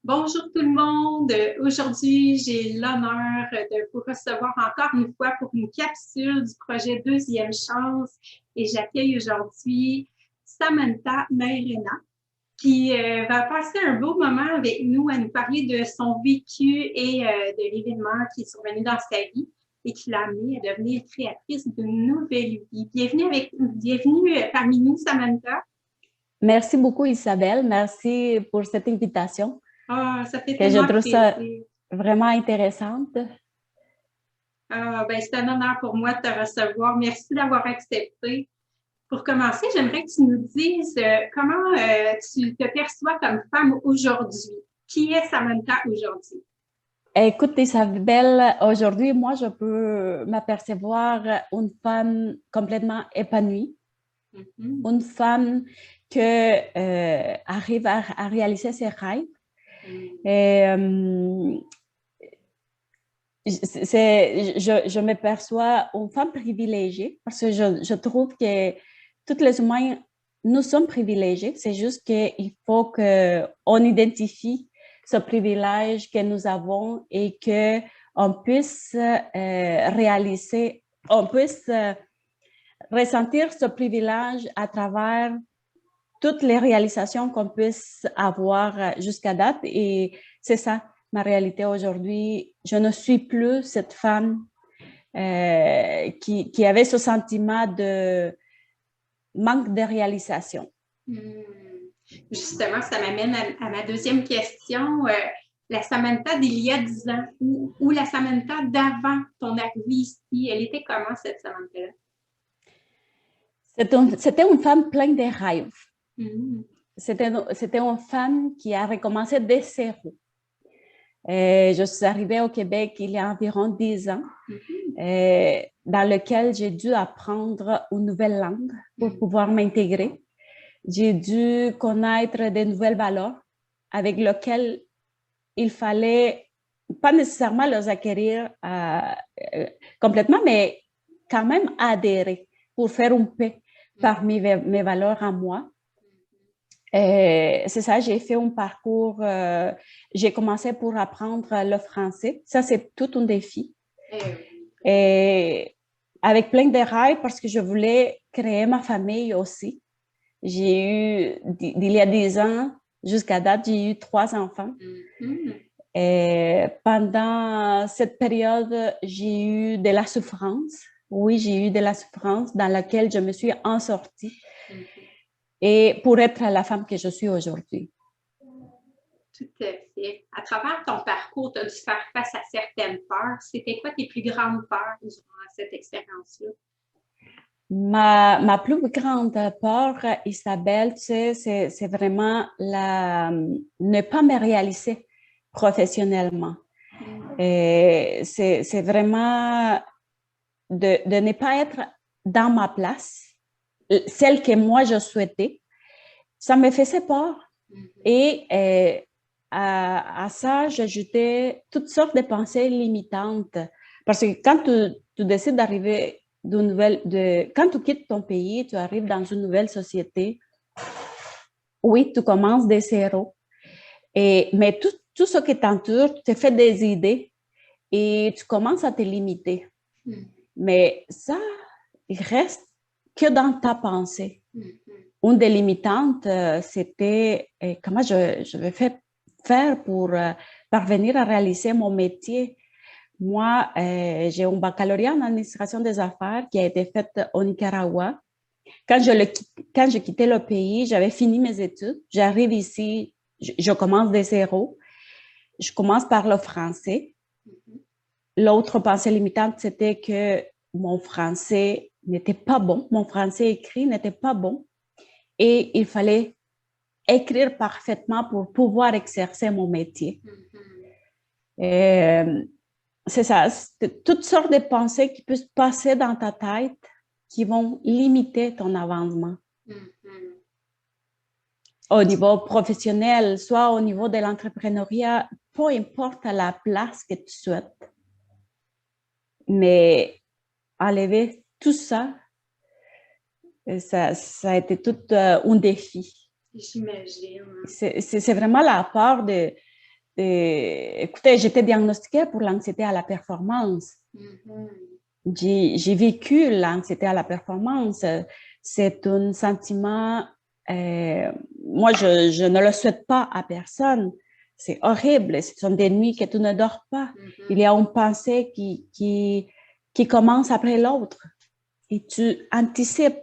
Bonjour tout le monde. Aujourd'hui, j'ai l'honneur de vous recevoir encore une fois pour une capsule du projet Deuxième Chance et j'accueille aujourd'hui Samantha Mairena qui va passer un beau moment avec nous à nous parler de son vécu et de l'événement qui est survenu dans sa vie et qui l'a amenée à devenir créatrice d'une nouvelle vie. Bienvenue parmi nous, Samantha. Merci beaucoup, Isabelle. Merci pour cette invitation, Ah, ça fait que je tellement trouve ça plaisir. vraiment intéressante. Ah, ben, c'est un honneur pour moi de te recevoir. Merci d'avoir accepté. Pour commencer, j'aimerais que tu nous dises comment tu te perçois comme femme aujourd'hui. Qui est Samantha aujourd'hui? Écoute, Isabelle, aujourd'hui, moi, je peux m'apercevoir une femme complètement épanouie, Mhm. une femme qui arrive à réaliser ses rêves. Mhm. Et, je me perçois une femme privilégiée parce que je trouve que tous les humains, nous sommes privilégiés. C'est juste qu'il faut qu'on identifie ce privilège que nous avons et qu'on puisse réaliser, on puisse ressentir ce privilège à travers toutes les réalisations qu'on puisse avoir jusqu'à date. Et c'est ça, ma réalité aujourd'hui. Je ne suis plus cette femme qui avait ce sentiment de manque de réalisation. Hmm. Justement, ça m'amène à ma deuxième question. La Samantha d'il y a 10 ans ou la Samantha d'avant ton arrivée ici, elle était comment cette Samantha-là? C'était une femme pleine de rêves. Hmm. C'était une femme qui a recommencé de zéro. Je suis arrivée au Québec il y a environ 10 ans, dans lequel j'ai dû apprendre une nouvelle langue pour pouvoir m'intégrer. J'ai dû connaître de nouvelles valeurs avec lesquelles il fallait pas nécessairement les acquérir complètement, mais quand même adhérer pour faire une paix parmi mes valeurs à moi. C'est ça, j'ai fait un parcours, j'ai commencé pour apprendre le français. Ça, c'est tout un défi. Et avec plein de rêves parce que je voulais créer ma famille aussi. J'ai eu, d'il y a 10 ans jusqu'à date, j'ai eu 3 enfants. Et pendant cette période, j'ai eu de la souffrance. Oui, j'ai eu de la souffrance dans laquelle je me suis en sortie. Et pour être la femme que je suis aujourd'hui. Tout à fait. À travers ton parcours, tu as dû faire face à certaines peurs. C'était quoi tes plus grandes peurs durant cette expérience-là? Ma plus grande peur, Isabelle, tu sais, c'est vraiment ne pas me réaliser professionnellement. C'est vraiment de ne pas être dans ma place, celle que moi je souhaitais. Ça me faisait peur. Et à ça, j'ajoutais toutes sortes de pensées limitantes. Parce que quand tu décides d'arriver quand tu quittes ton pays, tu arrives dans une nouvelle société, oui, tu commences de zéro. Mais tout ce qui t'entoure, tu te fais des idées et tu commences à te limiter. Mais ça, il reste que dans ta pensée. Une des limitantes, c'était comment je vais faire pour parvenir à réaliser mon métier. Moi, j'ai un baccalauréat en administration des affaires qui a été fait au Nicaragua. Quand je quittais le pays, j'avais fini mes études. J'arrive ici, je commence de zéro. Je commence par le français. L'autre pensée limitante, c'était que mon français n'était pas bon. Mon français écrit n'était pas bon. Et il fallait écrire parfaitement pour pouvoir exercer mon métier. C'est ça, c'est toutes sortes de pensées qui peuvent passer dans ta tête qui vont limiter ton avancement. Au niveau professionnel, soit au niveau de l'entrepreneuriat, peu importe la place que tu souhaites. Mais enlever tout ça, ça a été tout un défi. J'imagine. C'est vraiment la part de écoutez, j'étais diagnostiquée pour l'anxiété à la performance. J'ai vécu l'anxiété à la performance. C'est un sentiment, moi, je ne le souhaite pas à personne. C'est horrible. Ce sont des nuits que tu ne dors pas. Il y a une pensée qui commence après l'autre. Et tu anticipes.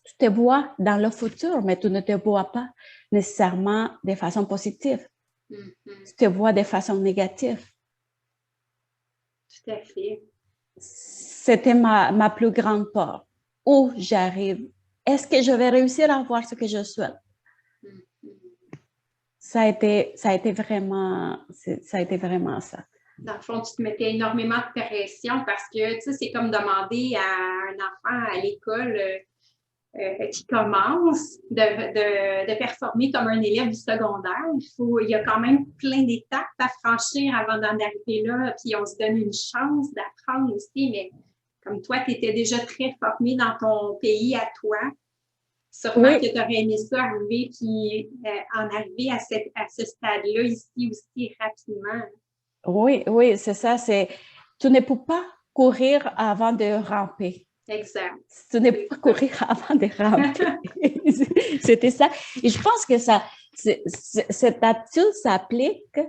Tu te vois dans le futur, mais tu ne te vois pas nécessairement de façon positive. Tu te vois de façon négative. Tout à fait. C'était ma plus grande peur. Où j'arrive? Est-ce que je vais réussir à avoir ce que je souhaite? Ça a été vraiment ça. Dans le fond, tu te mettais énormément de pression parce que, tu sais, c'est comme demander à un enfant à l'école qui commence de performer comme un élève du secondaire. Il y a quand même plein d'étapes à franchir avant d'en arriver là, puis on se donne une chance d'apprendre aussi, mais comme toi, tu étais déjà très formé dans ton pays à toi. Sûrement que tu aurais aimé ça arriver, puis en arriver à ce stade-là ici aussi rapidement. Oui, c'est ça. Tu ne peux pas courir avant de ramper. Exact. Tu ne peux pas courir avant de ramper. C'était ça. Et je pense que cette attitude s'applique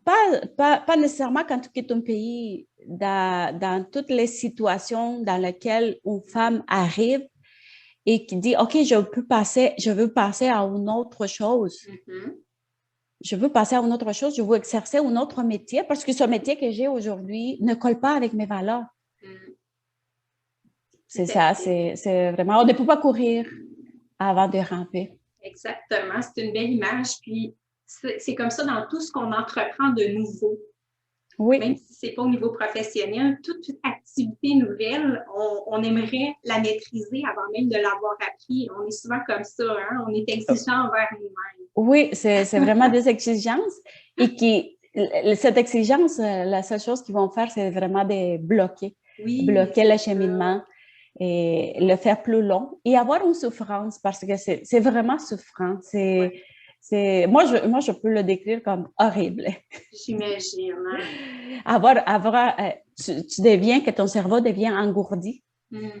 pas nécessairement quand tu quittes ton pays, dans toutes les situations dans lesquelles une femme arrive et qui dit, OK, je veux passer à une autre chose. Je veux passer à une autre chose, je veux exercer un autre métier parce que ce métier que j'ai aujourd'hui ne colle pas avec mes valeurs. C'est ça, c'est vraiment, on ne peut pas courir avant de ramper. Exactement, c'est une belle image. Puis, c'est comme ça dans tout ce qu'on entreprend de nouveau. Oui. Même si ce n'est pas au niveau professionnel, toute activité nouvelle, on aimerait la maîtriser avant même de l'avoir appris. On est souvent comme ça, hein? On est exigeant envers nous-mêmes. Oui, c'est vraiment des exigences et cette exigence, la seule chose qu'ils vont faire, c'est vraiment de bloquer le cheminement et le faire plus long et avoir une souffrance parce que c'est vraiment souffrant. Moi, je peux le décrire comme horrible. J'imagine. Tu deviens, que ton cerveau devient engourdi,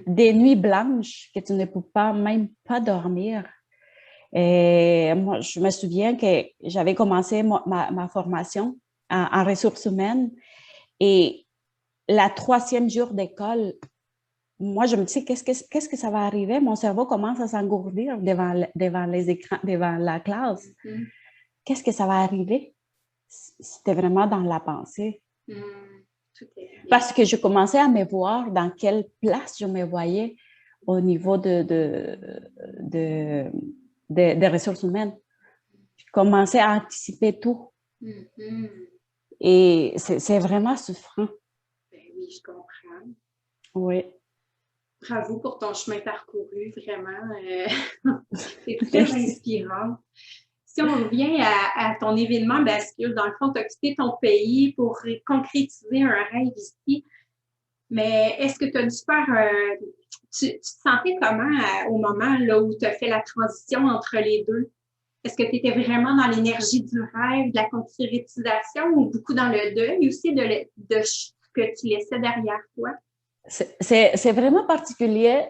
des nuits blanches que tu ne peux même pas dormir. Et moi, je me souviens que j'avais commencé ma formation en ressources humaines et la 3e jour d'école, moi, je me dis, qu'est-ce que ça va arriver? Mon cerveau commence à s'engourdir devant les écrans, devant la classe. Qu'est-ce que ça va arriver? C'était vraiment dans la pensée. Parce que je commençais à me voir dans quelle place je me voyais au niveau des ressources humaines. Je commençais à anticiper tout. Et c'est vraiment souffrant. Ben oui, je comprends. Oui. Bravo pour ton chemin parcouru, vraiment. C'est très inspirant. Si on revient à ton événement bascule, dans le fond, tu as quitté ton pays pour concrétiser un rêve ici. Mais est-ce que tu as dû faire... tu te sentais comment au moment là, où tu as fait la transition entre les deux? Est-ce que tu étais vraiment dans l'énergie du rêve, de la concrétisation ou beaucoup dans le deuil aussi de ce que tu laissais derrière toi? C'est vraiment particulier.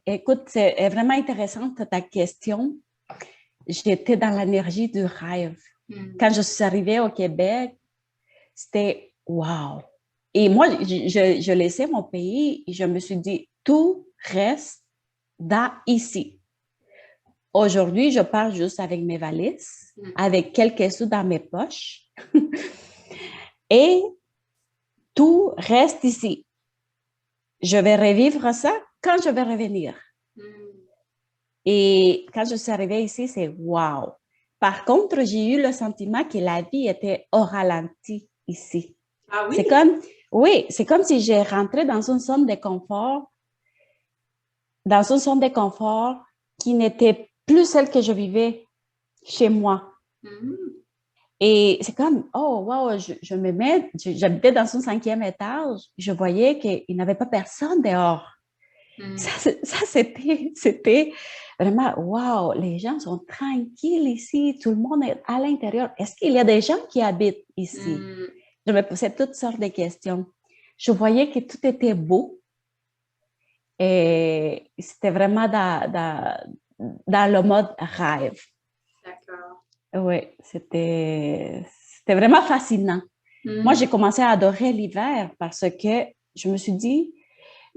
Écoute, c'est vraiment intéressante ta question. J'étais dans l'énergie du rêve. Quand je suis arrivée au Québec, c'était wow. Et moi, je laissais mon pays et je me suis dit, tout reste ici. Aujourd'hui, je pars juste avec mes valises, avec quelques sous dans mes poches et tout reste ici. Je vais revivre ça quand je vais revenir. Et quand je suis arrivée ici, c'est wow. Par contre, j'ai eu le sentiment que la vie était au ralenti ici. Ah oui? C'est comme si j'ai rentré dans une zone de confort, qui n'était plus celle que je vivais chez moi. Et c'est comme, oh, wow, j'habitais dans un 5e étage, je voyais qu'il n'y avait pas personne dehors. C'était vraiment, wow, les gens sont tranquilles ici, tout le monde est à l'intérieur. Est-ce qu'il y a des gens qui habitent ici? Je me posais toutes sortes de questions. Je voyais que tout était beau et c'était vraiment dans le mode rêve. D'accord. Oui, c'était vraiment fascinant. Moi, j'ai commencé à adorer l'hiver parce que je me suis dit,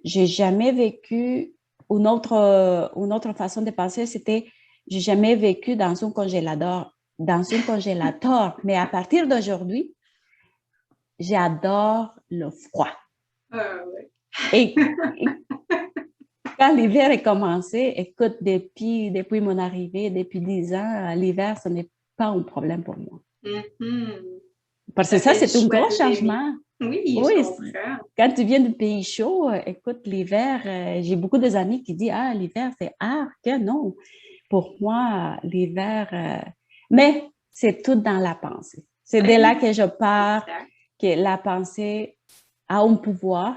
j'ai jamais vécu une autre façon de penser, c'était j'ai jamais vécu dans un congélateur, mais à partir d'aujourd'hui, j'adore le froid. Ouais. Et quand l'hiver est commencé, écoute, depuis mon arrivée, depuis 10 ans, l'hiver, ce n'est pas un problème pour moi. Parce que ça, c'est un gros changement. Oui, je comprends. Quand tu viens du pays chaud, écoute, l'hiver, j'ai beaucoup d'amis qui disent, ah, l'hiver, c'est que non. Pour moi, l'hiver, mais c'est tout dans la pensée. C'est de là que je pars, que la pensée a un pouvoir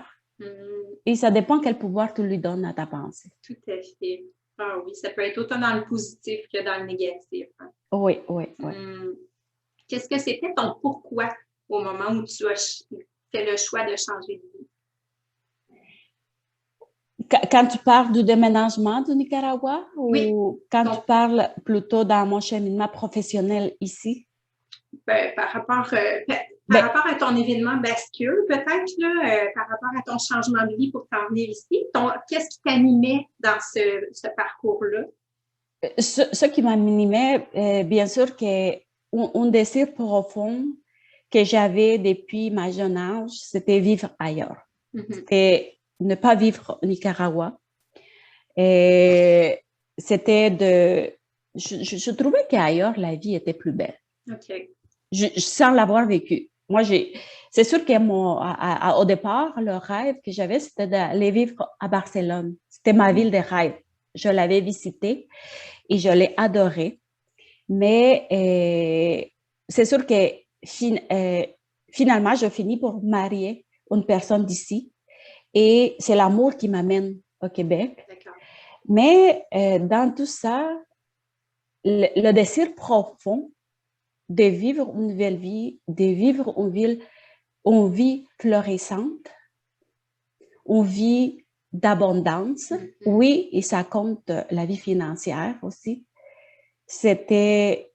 et ça dépend quel pouvoir tu lui donnes à ta pensée. Tout à fait. Ah oui, ça peut être autant dans le positif que dans le négatif. Hein. Oui. Qu'est-ce que c'était ton pourquoi au moment où tu as fait le choix de changer de vie? Quand tu parles du déménagement du Nicaragua oui. Ou quand tu parles plutôt dans mon cheminement professionnel ici? Par rapport à ton événement bascule, peut-être, par rapport à ton changement de vie pour t'en venir ici, qu'est-ce qui t'animait dans ce parcours-là? Ce qui m'animait, bien sûr, que un désir profond que j'avais depuis ma jeune âge, c'était vivre ailleurs. C'était ne pas vivre au Nicaragua. Et c'était je trouvais qu'ailleurs, la vie était plus belle. OK. Sans l'avoir vécu. Moi, c'est sûr que au départ, le rêve que j'avais, c'était d'aller vivre à Barcelone. C'était ma ville de rêve. Je l'avais visitée et je l'ai adorée. Mais c'est sûr que finalement, je finis pour marier une personne d'ici et c'est l'amour qui m'amène au Québec. Mais dans tout ça, le désir profond de vivre une nouvelle vie, de vivre une vie florissante, une vie d'abondance. Oui, et ça compte la vie financière aussi. C'était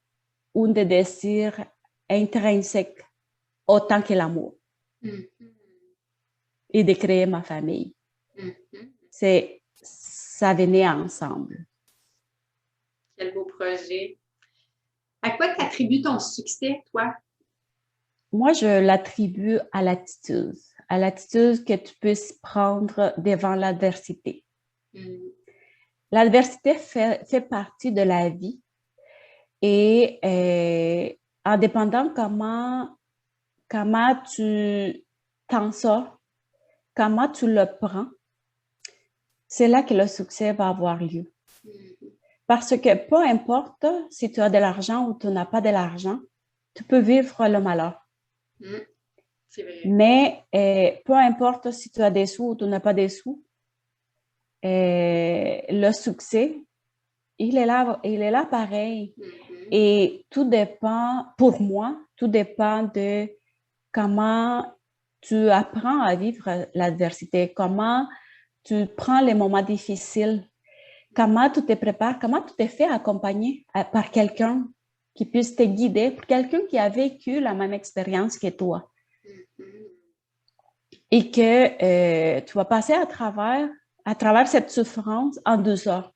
un des désirs intrinsèques autant que l'amour. Et de créer ma famille. Ça venait ensemble. Quel beau projet. À quoi tu attribues ton succès, toi? Moi, je l'attribue à l'attitude que tu puisses prendre devant l'adversité. L'adversité fait partie de la vie et en dépendant comment tu t'en sors, comment tu le prends, c'est là que le succès va avoir lieu. Parce que peu importe si tu as de l'argent ou tu n'as pas de l'argent, tu peux vivre le malheur. C'est vrai. Mais peu importe si tu as des sous ou tu n'as pas des sous, le succès, il est là pareil. Et tout dépend, pour moi, tout dépend de comment tu apprends à vivre l'adversité, comment tu prends les moments difficiles, comment tu te prépares, comment tu te fais accompagner par quelqu'un qui puisse te guider, quelqu'un qui a vécu la même expérience que toi. Et que tu vas passer à travers cette souffrance en douceur.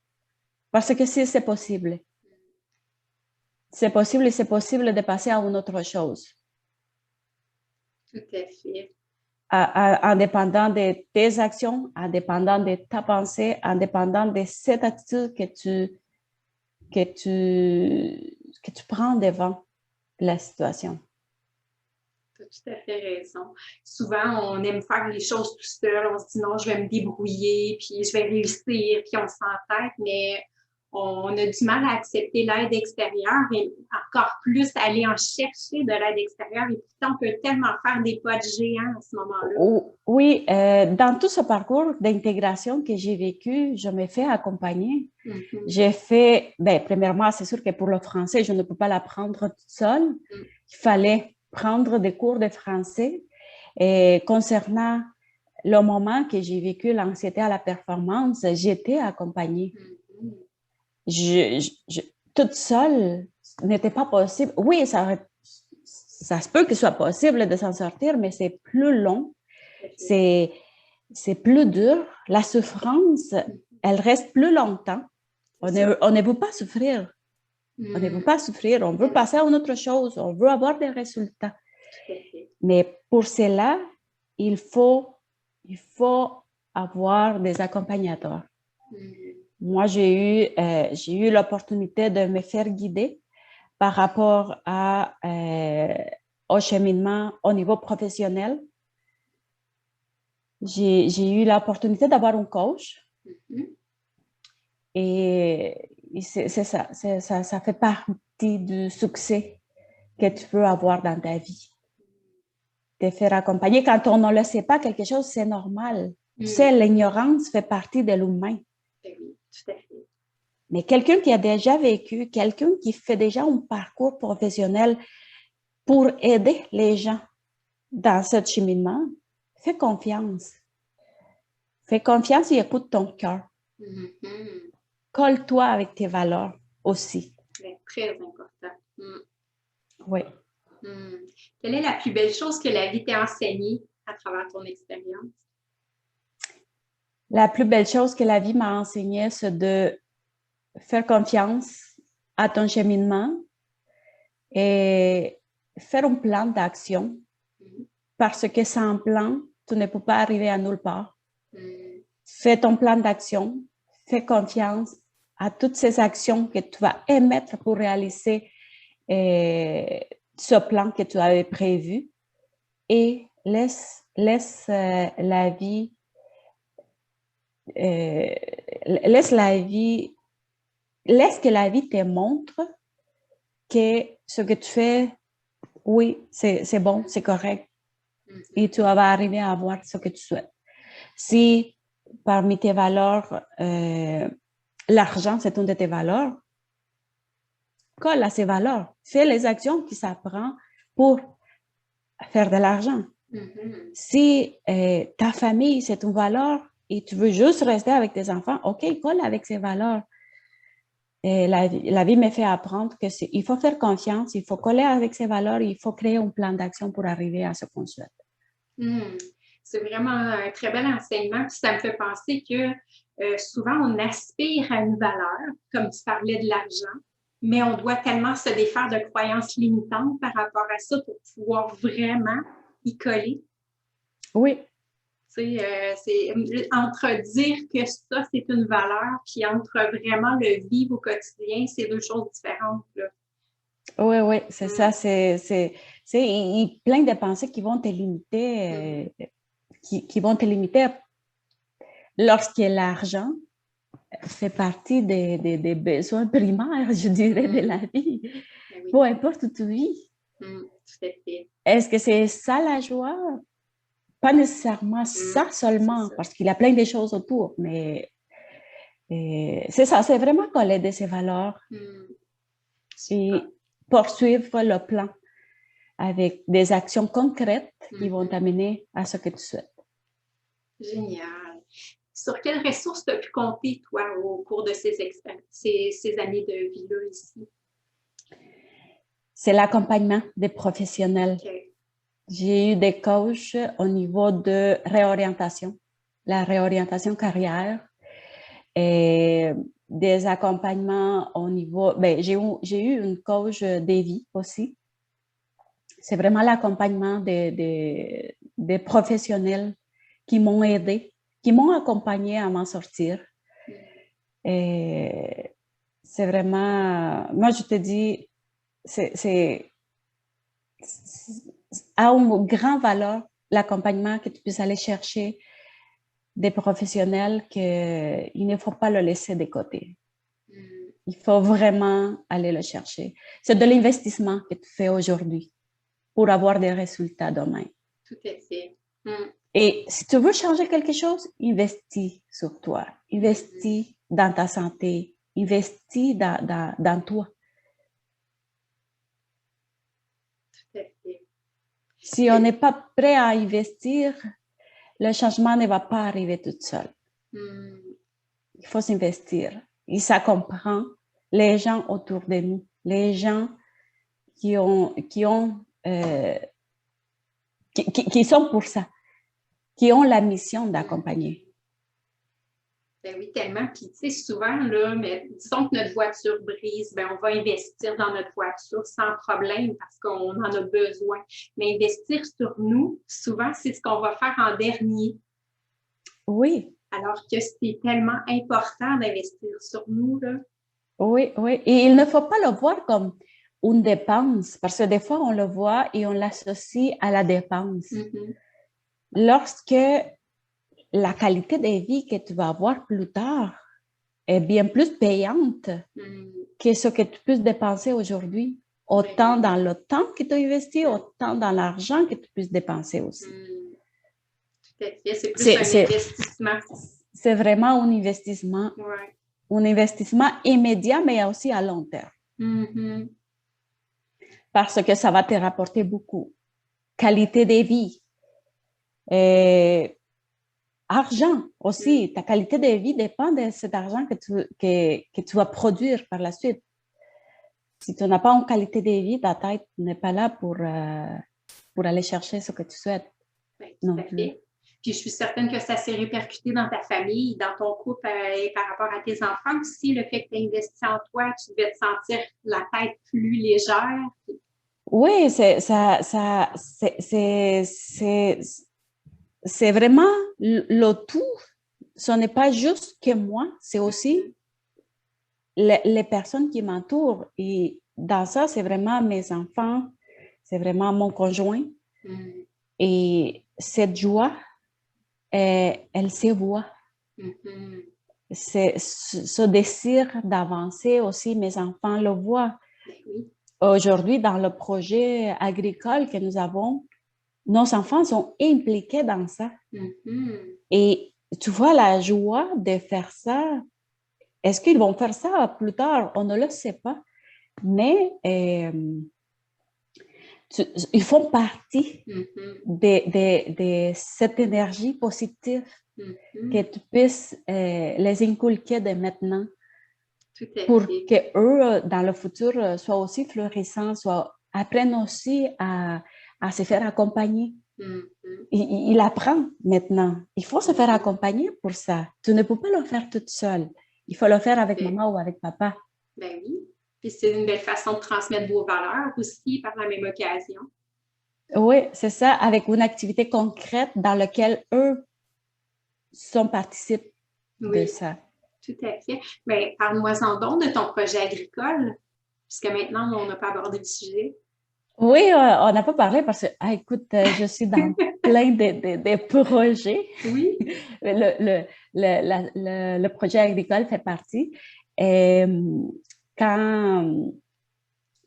Parce que si c'est possible. C'est possible et c'est possible de passer à une autre chose. Tout à fait. En dépendant de tes actions, en dépendant de ta pensée, en dépendant de cette attitude que tu prends devant la situation. Tu as tout à fait raison. Souvent, on aime faire les choses tout seul. On se dit non, je vais me débrouiller, puis je vais réussir, puis on s'entête, mais on a du mal à accepter l'aide extérieure et encore plus aller en chercher de l'aide extérieure. Et pourtant, on peut tellement faire des pas de géant à ce moment-là. Oui, dans tout ce parcours d'intégration que j'ai vécu, je me fais accompagner. J'ai fait, premièrement, c'est sûr que pour le français, je ne peux pas l'apprendre toute seule. Il fallait prendre des cours de français. Et concernant le moment que j'ai vécu l'anxiété à la performance, j'étais accompagnée. Toute seule, ce n'était pas possible. Oui, ça se peut que ce soit possible de s'en sortir, mais c'est plus long, c'est plus dur. La souffrance, elle reste plus longtemps. On ne veut pas souffrir. On ne veut pas souffrir. On veut passer à une autre chose. On veut avoir des résultats. Mais pour cela, il faut avoir des accompagnateurs. Moi, j'ai eu l'opportunité de me faire guider par rapport au cheminement au niveau professionnel. J'ai eu l'opportunité d'avoir un coach. Et c'est ça, ça fait partie du succès que tu peux avoir dans ta vie. Te faire accompagner. Quand on ne le sait pas, quelque chose, c'est normal. Tu sais, l'ignorance fait partie de l'humain. Oui, tout à fait. Mais quelqu'un qui a déjà vécu, quelqu'un qui fait déjà un parcours professionnel pour aider les gens dans ce cheminement, fais confiance. Fais confiance et écoute ton cœur. Colle-toi avec tes valeurs aussi. C'est très important. Oui. Quelle est la plus belle chose que la vie t'a enseignée à travers ton expérience? La plus belle chose que la vie m'a enseignée, c'est de faire confiance à ton cheminement et faire un plan d'action. Parce que sans plan, tu ne peux pas arriver à nulle part. Fais ton plan d'action, fais confiance à toutes ces actions que tu vas émettre pour réaliser ce plan que tu avais prévu et laisse la vie laisse que la vie te montre que ce que tu fais, oui, c'est bon, c'est correct. Et tu vas arriver à avoir ce que tu souhaites. Si parmi tes valeurs, l'argent, c'est une de tes valeurs, colle à ces valeurs. Fais les actions qui s'apprennent pour faire de l'argent. Si ta famille, c'est une valeur et tu veux juste rester avec tes enfants, OK, colle avec ces valeurs. Et la vie me fait apprendre qu'il faut faire confiance, il faut coller avec ses valeurs, il faut créer un plan d'action pour arriver à ce qu'on souhaite. C'est vraiment un très bel enseignement. Puis ça me fait penser que souvent, on aspire à une valeur, comme tu parlais de l'argent, mais on doit tellement se défaire de croyances limitantes par rapport à ça pour pouvoir vraiment y coller. Oui. C'est entre dire que ça, c'est une valeur, puis entre vraiment le vivre au quotidien, c'est deux choses différentes, là. Oui, c'est ça. C'est plein de pensées qui vont te limiter, qui vont te limiter lorsque l'argent fait partie des besoins primaires, je dirais, de la vie. Oui. Peu importe où tu vis. Tout à fait. Est-ce que c'est ça la joie? Pas nécessairement ça seulement, parce qu'il y a plein de choses autour, mais c'est ça, c'est vraiment coller de ces valeurs et poursuivre le plan avec des actions concrètes qui vont t'amener à ce que tu souhaites. Génial. Sur quelles ressources tu as pu compter, toi, au cours de ces années de vie-là ici? C'est l'accompagnement des professionnels. Okay. J'ai eu des coachs au niveau de réorientation, la réorientation carrière, et des accompagnements au niveau... j'ai eu une coach de vie aussi. C'est vraiment l'accompagnement des professionnels qui m'ont aidé, qui m'ont accompagné à m'en sortir. Et c'est vraiment... Moi, je te dis, c'est à une grande valeur l'accompagnement que tu puisses aller chercher des professionnels qu'il ne faut pas le laisser de côté. Il faut vraiment aller le chercher. C'est de l'investissement que tu fais aujourd'hui pour avoir des résultats demain. Tout à fait. Et si tu veux changer quelque chose, investis sur toi, investis dans ta santé, investis dans toi. Tout à fait. Si on n'est pas prêt à investir, le changement ne va pas arriver tout seul. Il faut s'investir. Et ça comprend les gens autour de nous, les gens qui sont pour ça, qui ont la mission d'accompagner. Ben oui, tellement. Puis, tu sais, souvent, là, mais disons que notre voiture brise, ben on va investir dans notre voiture sans problème parce qu'on en a besoin. Mais investir sur nous, souvent, c'est ce qu'on va faire en dernier. Oui. Alors que c'est tellement important d'investir sur nous, là. Oui, oui. Et il ne faut pas le voir comme une dépense, parce que des fois, on le voit et on l'associe à la dépense. Lorsque la qualité de vie que tu vas avoir plus tard est bien plus payante que ce que tu peux dépenser aujourd'hui, autant dans le temps que tu as investi, autant dans l'argent que tu peux dépenser aussi. Tout à fait. C'est plus un investissement. C'est vraiment un investissement. Ouais. Un investissement immédiat, mais aussi à long terme. Parce que ça va te rapporter beaucoup. Qualité de vie. Et argent aussi. Ta qualité de vie dépend de cet argent que tu vas produire par la suite. Si tu n'as pas une qualité de vie, ta tête n'est pas là pour aller chercher ce que tu souhaites. Oui, tout à fait. Puis je suis certaine que ça s'est répercuté dans ta famille, dans ton couple et par rapport à tes enfants aussi. Le fait que tu as investi en toi, tu devais te sentir la tête plus légère. Oui, c'est vraiment le tout. Ce n'est pas juste que moi, c'est aussi les personnes qui m'entourent. Et dans ça, c'est vraiment mes enfants, c'est vraiment mon conjoint. Et cette joie, elle se voit. C'est ce désir d'avancer aussi, mes enfants le voient. Aujourd'hui, dans le projet agricole que nous avons, nos enfants sont impliqués dans ça. Et tu vois la joie de faire ça. Est-ce qu'ils vont faire ça plus tard? On ne le sait pas. Mais ils font partie de cette énergie positive que tu puisses les inculquer dès maintenant pour qu'eux, dans le futur, soient aussi florissants, apprennent aussi à se faire accompagner. Il apprend maintenant. Il faut se faire accompagner pour ça. Tu ne peux pas le faire toute seule. Il faut le faire avec maman ou avec papa. Ben oui. Puis c'est une belle façon de transmettre vos valeurs aussi par la même occasion. Oui, c'est ça, avec une activité concrète dans laquelle eux participent de ça. Tout à fait. Mais parle-moi-en donc de ton projet agricole, puisque maintenant, on n'a pas abordé le sujet. Oui, on n'a pas parlé parce que, écoute, je suis dans plein de projets. Oui. Le projet agricole fait partie. Et quand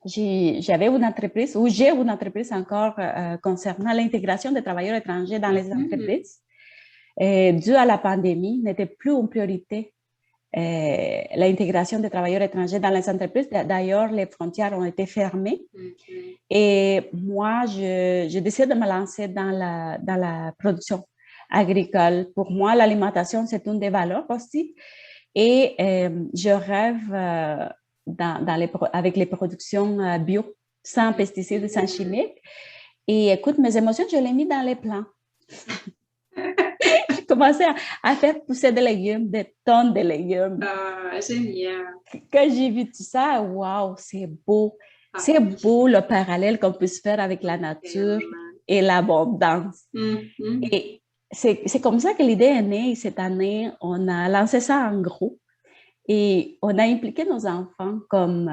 j'avais une entreprise, ou j'ai une entreprise encore concernant l'intégration des travailleurs étrangers dans les entreprises, dû à la pandémie, n'était plus une priorité. L'intégration des travailleurs étrangers dans les entreprises. D'ailleurs, les frontières ont été fermées. Et moi, je décide de me lancer dans la production agricole. Pour moi, l'alimentation, c'est une des valeurs aussi. Et je rêve avec les productions bio, sans pesticides et sans chimiques. Et écoute, mes émotions, je les ai mis dans les plants. J'ai commencé à faire pousser des légumes, des tonnes de légumes. Ah, génial. Quand j'ai vu tout ça, waouh, c'est beau. C'est beau le parallèle qu'on puisse faire avec la nature et l'abondance. Et c'est comme ça que l'idée est née. Cette année, on a lancé ça en gros. Et on a impliqué nos enfants comme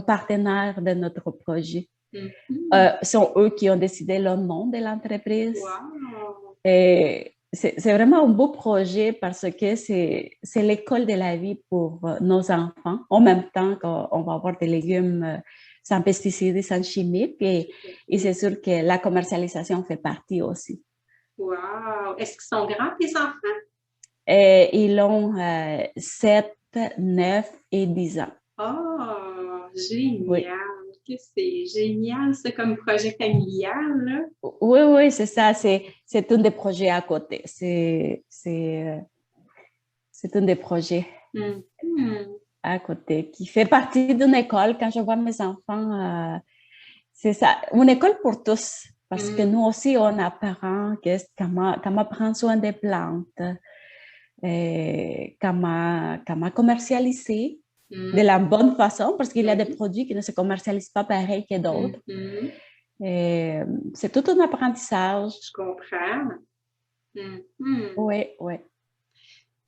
partenaires de notre projet. Ce sont eux qui ont décidé le nom de l'entreprise. Wow. Et c'est vraiment un beau projet parce que c'est l'école de la vie pour nos enfants. En même temps qu'on va avoir des légumes sans pesticides et sans chimiques. Et c'est sûr que la commercialisation fait partie aussi. Wow! Est-ce qu'ils sont grands, tes enfants? Et ils ont 7, 9 et 10 ans. Oh, Oui, génial! Que c'est génial, ça, comme projet familial, là. oui, c'est ça. C'est un des projets à côté. C'est un des projets Mhm. à côté qui fait partie d'une école. Quand je vois mes enfants, c'est ça, une école pour tous. Parce que nous aussi, on apprend comment prendre soin des plantes, comment commercialiser de la bonne façon, parce qu'il y a des produits qui ne se commercialisent pas pareil que d'autres. Et c'est tout un apprentissage. Je comprends. Mhm. Oui, oui.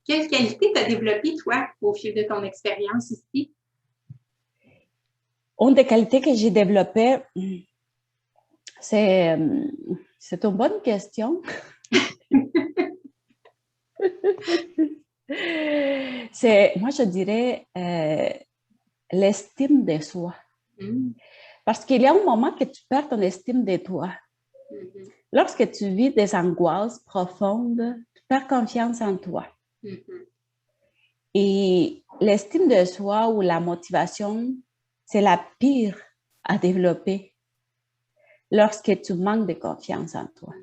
Quelle qualité tu as développée, toi, au fil de ton expérience ici? Une des qualités que j'ai développées, c'est une bonne question. Moi, je dirais l'estime de soi. Parce qu'il y a un moment que tu perds ton estime de toi. Lorsque tu vis des angoisses profondes, tu perds confiance en toi. Et l'estime de soi ou la motivation, c'est la pire à développer lorsque tu manques de confiance en toi.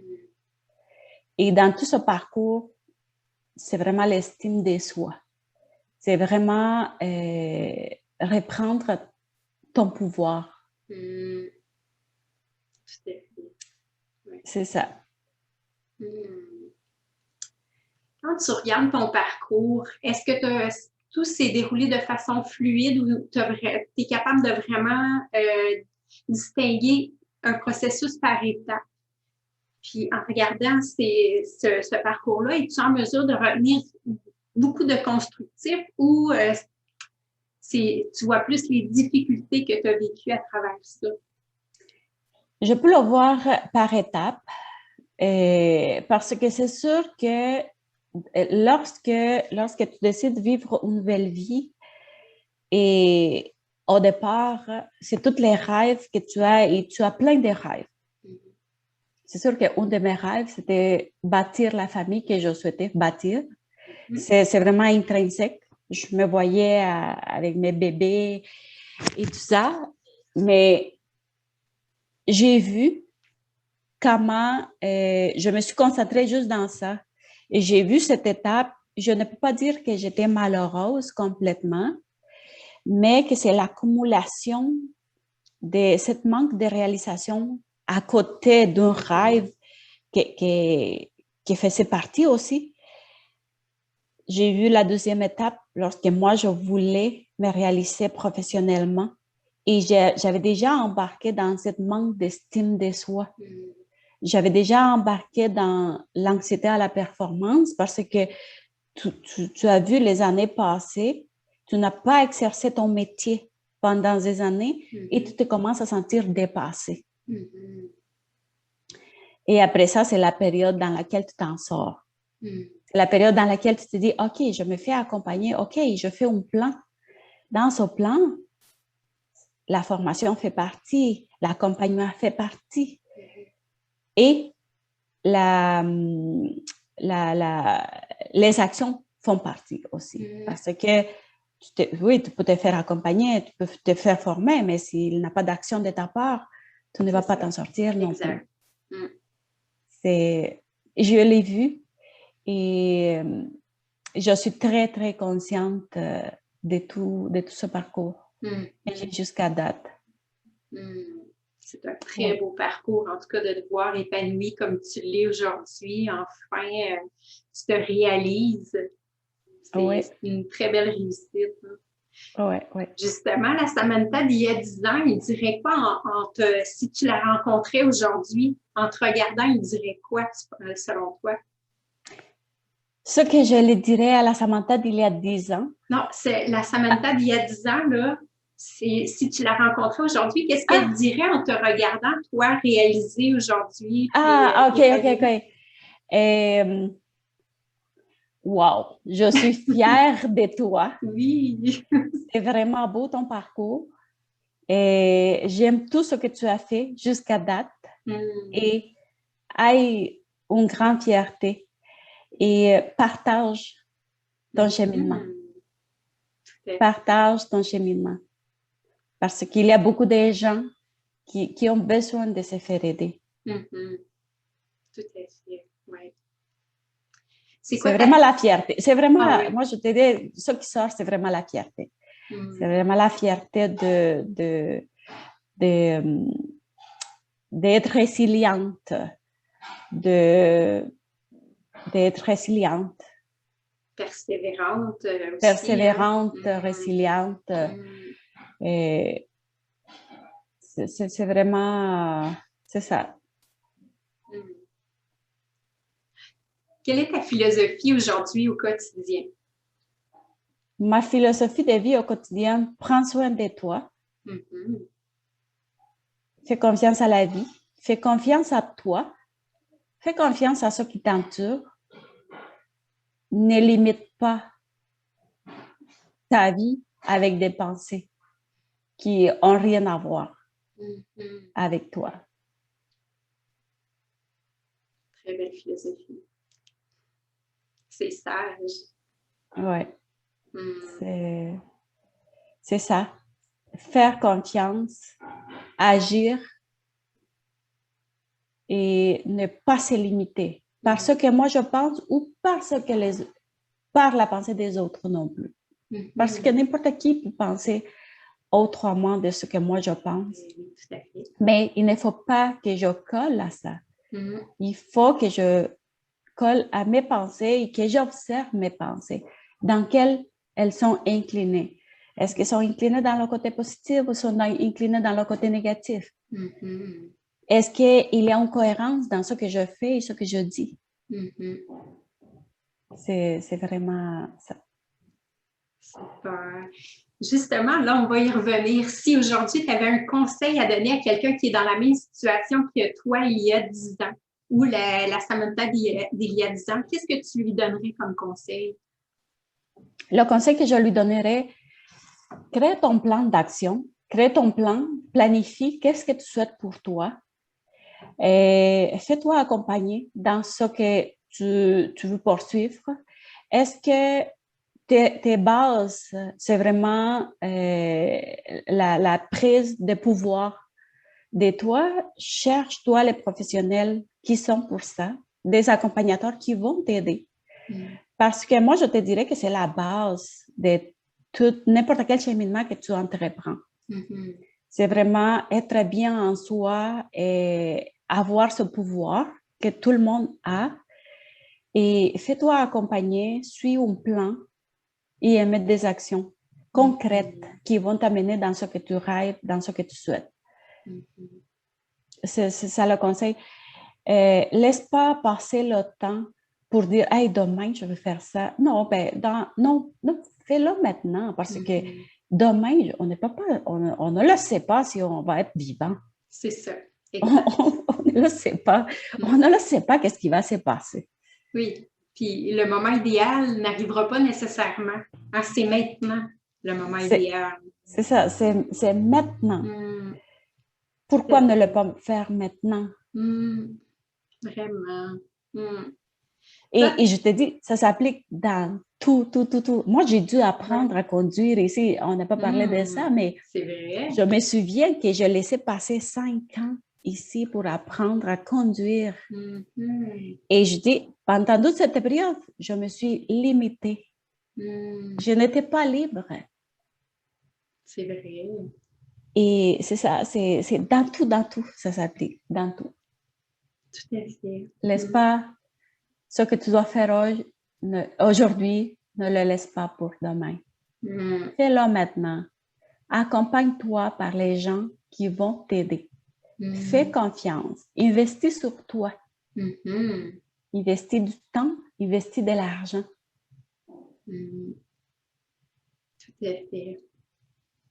Et dans tout ce parcours, c'est vraiment l'estime de soi. C'est vraiment reprendre ton pouvoir. C'est ça. Quand tu regardes ton parcours, est-ce que tout s'est déroulé de façon fluide ou tu es capable de vraiment distinguer un processus par étapes? Puis en regardant ce parcours-là, es-tu en mesure de retenir beaucoup de constructif ou tu vois plus les difficultés que tu as vécues à travers ça? Je peux le voir par étapes parce que c'est sûr que lorsque tu décides de vivre une nouvelle vie et au départ, c'est tous les rêves que tu as et tu as plein de rêves. C'est sûr qu'un de mes rêves, c'était bâtir la famille que je souhaitais bâtir. C'est vraiment intrinsèque. Je me voyais avec mes bébés et tout ça, mais j'ai vu comment je me suis concentrée juste dans ça. Et j'ai vu cette étape. Je ne peux pas dire que j'étais malheureuse complètement, mais que c'est l'accumulation de cette manque de réalisation à côté d'un rêve qui faisait partie aussi. J'ai vu la deuxième étape lorsque moi, je voulais me réaliser professionnellement et j'avais déjà embarqué dans cette manque d'estime de soi. J'avais déjà embarqué dans l'anxiété à la performance parce que tu as vu les années passées, tu n'as pas exercé ton métier pendant des années et tu te commences à sentir dépassé. Et après ça, c'est la période dans laquelle tu t'en sors. C'est la période dans laquelle tu te dis, OK, je me fais accompagner, OK, je fais un plan. Dans ce plan, la formation fait partie, l'accompagnement fait partie. Et les actions font partie aussi. Parce que, oui, tu peux te faire accompagner, tu peux te faire former, mais s'il n'y a pas d'action de ta part, tu ne vas pas t'en sortir non plus. Je l'ai vu et je suis très, très consciente de tout ce parcours jusqu'à date. C'est un très beau parcours, en tout cas, de te voir épanoui comme tu l'es aujourd'hui. Enfin, tu te réalises. C'est une très belle réussite. Oui. Justement, la Samantha d'il y a 10 ans, il dirait quoi si tu la rencontrais aujourd'hui, en te regardant, il dirait quoi selon toi? Ce que je lui dirais à la Samantha d'il y a 10 ans? Non, c'est la Samantha d'il y a 10 ans, là. Si tu la rencontrais aujourd'hui, qu'est-ce qu'elle dirait en te regardant, toi, réaliser aujourd'hui? OK. wow, je suis fière de toi. Oui. C'est vraiment beau ton parcours. Et j'aime tout ce que tu as fait jusqu'à date. Et aie une grande fierté et partage ton cheminement. Partage ton cheminement. Parce qu'il y a beaucoup de gens qui ont besoin de se faire aider. Tout à fait, oui. C'est vraiment la fierté. C'est vraiment, oui. moi je te dis, ce qui sort, c'est vraiment la fierté. C'est vraiment la fierté d'être résiliente, d'être résiliente. Persévérante aussi. Persévérante, résiliente. Et c'est vraiment, c'est ça. Quelle est ta philosophie aujourd'hui au quotidien? Ma philosophie de vie au quotidien, prends soin de toi. Fais confiance à la vie. Fais confiance à toi. Fais confiance à ceux qui t'entourent. Ne limite pas ta vie avec des pensées qui n'ont rien à voir avec toi. Très belle philosophie. C'est sage. Oui. C'est ça. Faire confiance, agir et ne pas se limiter par ce que moi je pense ou par la pensée des autres non plus. Parce que n'importe qui peut penser autrement de ce que moi je pense. Tout à fait. Mais il ne faut pas que je colle à ça. Il faut que je colle à mes pensées et que j'observe mes pensées, dans quelles elles sont inclinées. Est-ce qu'elles sont inclinées dans le côté positif ou sont inclinées dans le côté négatif? Est-ce qu'il y a une cohérence dans ce que je fais et ce que je dis? C'est vraiment ça. Super. Justement, là, on va y revenir. Si aujourd'hui, tu avais un conseil à donner à quelqu'un qui est dans la même situation que toi il y a 10 ans, ou la Samantha d'il y a 10 ans, qu'est-ce que tu lui donnerais comme conseil? Le conseil que je lui donnerais, crée ton plan d'action, crée ton plan, planifie qu'est-ce que tu souhaites pour toi et fais-toi accompagner dans ce que tu veux poursuivre. Est-ce que tes bases, c'est vraiment la prise de pouvoir de toi? Cherche-toi les professionnels qui sont pour ça, des accompagnateurs qui vont t'aider. Parce que moi, je te dirais que c'est la base de n'importe quel cheminement que tu entreprends. C'est vraiment être bien en soi et avoir ce pouvoir que tout le monde a. Et fais-toi accompagner, suis un plan et émettre des actions concrètes qui vont t'amener dans ce que tu rêves, dans ce que tu souhaites. C'est ça le conseil. Laisse pas passer le temps pour dire « Hey, demain, je vais faire ça. » Non, non, fais-le maintenant parce que demain, on ne le sait pas si on va être vivant. C'est ça. On ne le sait pas. On ne le sait pas qu'est-ce qui va se passer. Oui. Puis le moment idéal n'arrivera pas nécessairement. C'est maintenant le moment idéal. C'est ça, c'est maintenant. Pourquoi ne le pas faire maintenant? Vraiment. Et je te dis, ça s'applique dans tout. Moi, j'ai dû apprendre à conduire ici. On n'a pas parlé de ça, mais c'est vrai. Je me souviens que je laissais passer 5 ans ici pour apprendre à conduire. Et je dis, pendant toute cette période, je me suis limitée. Je n'étais pas libre. C'est vrai. Et c'est ça, c'est dans tout, ça s'applique, dans tout. Tout à fait. Laisse pas ce que tu dois faire aujourd'hui, ne le laisse pas pour demain. Fais-le maintenant. Accompagne-toi par les gens qui vont t'aider. Fais confiance. Investis sur toi. Investis du temps, investis de l'argent. Tout à fait.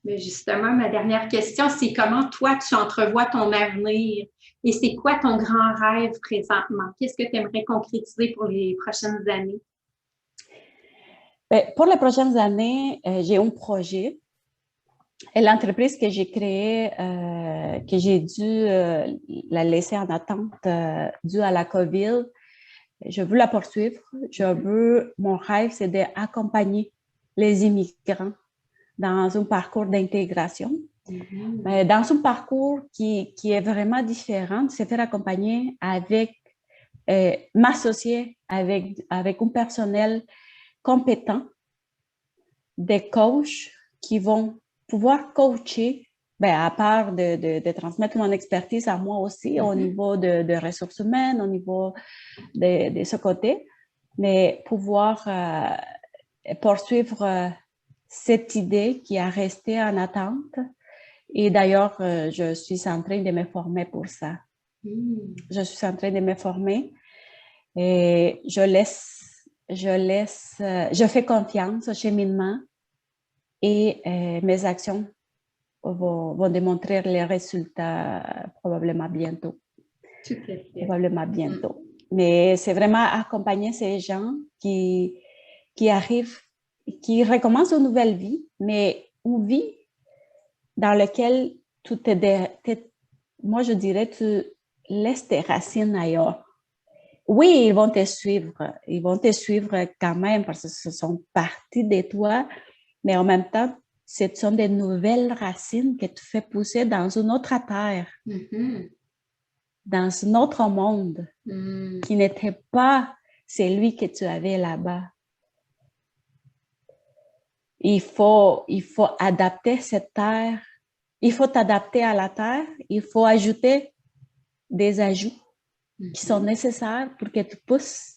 Mais justement, ma dernière question, c'est comment toi, tu entrevois ton avenir et c'est quoi ton grand rêve présentement? Qu'est-ce que tu aimerais concrétiser pour les prochaines années? Ben, pour les prochaines années, j'ai un projet. Et l'entreprise que j'ai créée, que j'ai dû la laisser en attente due à la COVID, je veux la poursuivre. Mon rêve, c'est d'accompagner les immigrants dans un parcours d'intégration. Mais dans un parcours qui est vraiment différent, se faire accompagner avec, m'associer avec un personnel compétent, des coachs qui vont pouvoir coacher, ben, à part de transmettre mon expertise à moi aussi au niveau de ressources humaines, au niveau de ce côté, mais pouvoir poursuivre cette idée qui a resté en attente. Et d'ailleurs, je suis en train de me former pour ça. Je suis en train de me former et je fais confiance au cheminement et mes actions vont démontrer les résultats probablement bientôt. Tout à fait. Probablement bientôt. Mais c'est vraiment accompagner ces gens qui arrivent, qui recommencent une nouvelle vie, mais une vie dans laquelle moi je dirais, tu laisses tes racines ailleurs. Oui, ils vont te suivre quand même parce que ce sont parties de toi, mais en même temps, ce sont des nouvelles racines que tu fais pousser dans une autre terre, dans un autre monde qui n'était pas celui que tu avais là-bas. Il faut adapter cette terre. Il faut t'adapter à la terre. Il faut ajouter des ajouts qui sont nécessaires pour que tu pousses.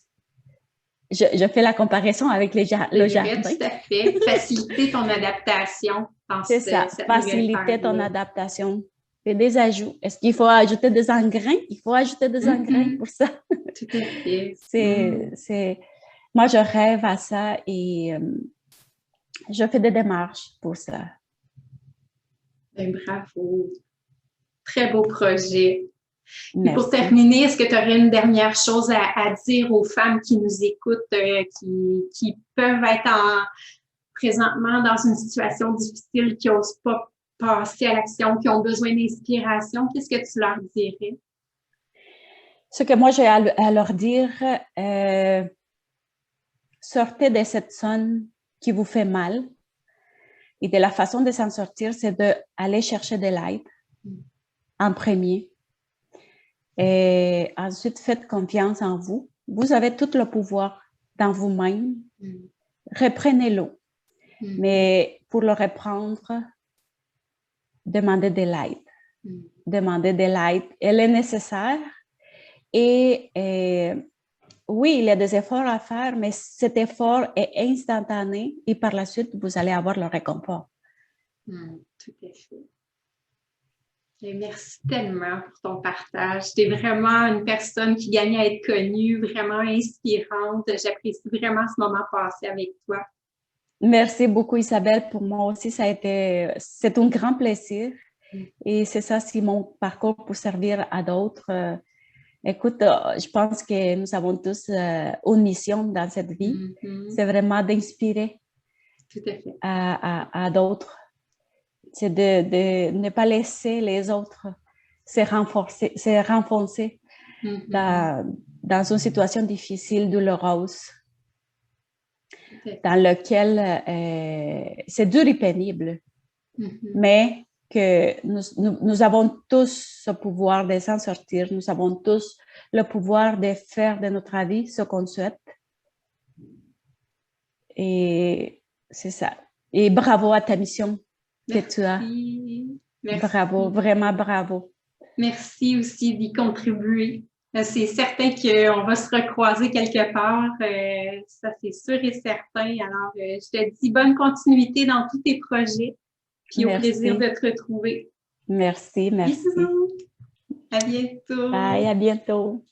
Je fais la comparaison avec le jardin. Tout à fait. Faciliter ton adaptation. C'est ça, faciliter ton adaptation. Et des ajouts. Est-ce qu'il faut ajouter des engrais? Il faut ajouter des engrais pour ça. Tout à fait. Moi, je rêve à ça et je fais des démarches pour ça. Ben, bravo. Très beau projet. Et pour Merci. terminer, est-ce que tu aurais une dernière chose à dire aux femmes qui nous écoutent, qui peuvent être présentement dans une situation difficile, qui n'osent pas passer à l'action, qui ont besoin d'inspiration? Qu'est-ce que tu leur dirais? Ce que moi j'ai à leur dire, sortez de cette zone qui vous fait mal. Et de la façon de s'en sortir, c'est d'aller chercher de l'aide en premier. Et ensuite, faites confiance en vous. Vous avez tout le pouvoir dans vous-même. Reprenez-le. Mais pour le reprendre, demandez de l'aide. Demandez de l'aide. Elle est nécessaire. Et oui, il y a des efforts à faire, mais cet effort est instantané et par la suite, vous allez avoir le réconfort. Tout à fait. Et merci tellement pour ton partage. Tu es vraiment une personne qui gagne à être connue, vraiment inspirante. J'apprécie vraiment ce moment passé avec toi. Merci beaucoup, Isabelle. Pour moi aussi, c'est un grand plaisir. Et c'est ça, c'est mon parcours pour servir à d'autres. Écoute, je pense que nous avons tous une mission dans cette vie. C'est vraiment d'inspirer à d'autres. C'est de ne pas laisser les autres se renfoncer dans une situation difficile, douloureuse, dans laquelle c'est dur et pénible, mais que nous avons tous ce pouvoir de s'en sortir, nous avons tous le pouvoir de faire de notre vie ce qu'on souhaite. Et c'est ça. Et bravo à ta mission que tu as. Merci. Bravo, vraiment bravo. Merci aussi d'y contribuer. C'est certain qu'on va se recroiser quelque part. Ça, c'est sûr et certain. Alors, je te dis bonne continuité dans tous tes projets. Puis au plaisir de te retrouver. Merci. Bisous. À bientôt. Bye, à bientôt.